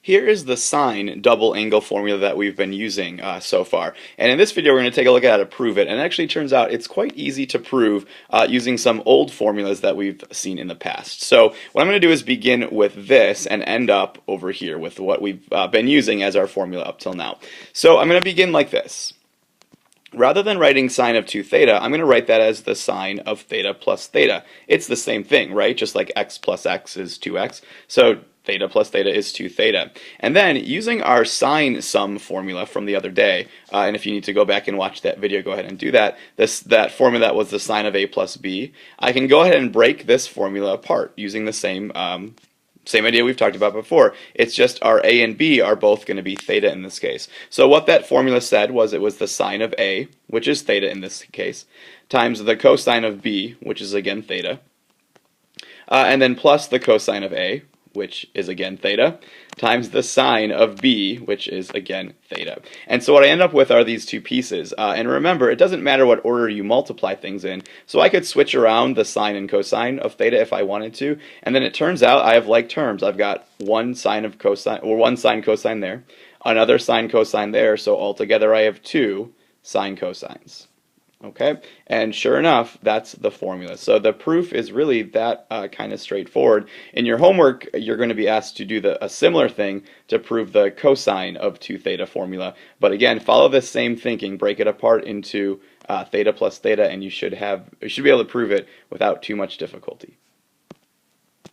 Here is the sine double angle formula that we've been using so far. And in this video we're going to take a look at how to prove it. And it actually turns out it's quite easy to prove using some old formulas that we've seen in the past. So what I'm going to do is begin with this and end up over here with what we've been using as our formula up till now. So I'm going to begin like this. Rather than writing sine of 2 theta, I'm going to write that as the sine of theta plus theta. It's the same thing, right? Just like x plus x is 2x. So theta plus theta is 2 theta. And then using our sine sum formula from the other day, and if you need to go back and watch that video, go ahead and do that. That formula that was the sine of a plus b, I can go ahead and break this formula apart using the same idea we've talked about before. It's just our a and b are both going to be theta in this case. So what that formula said was it was the sine of a, which is theta in this case, times the cosine of b, which is again theta, and then plus the cosine of a, which is again theta, times the sine of b, which is again theta. And so what I end up with are these two pieces. And remember, it doesn't matter what order you multiply things in. So I could switch around the sine and cosine of theta if I wanted to. And then it turns out I have like terms. I've got one sine of cosine, or one sine cosine there, another sine cosine there. So altogether I have two sine cosines. Okay, and sure enough, that's the formula. So the proof is really that kind of straightforward. In your homework, you're going to be asked to do a similar thing to prove the cosine of 2 theta formula. But again, follow the same thinking, break it apart into theta plus theta, and you should be able to prove it without too much difficulty.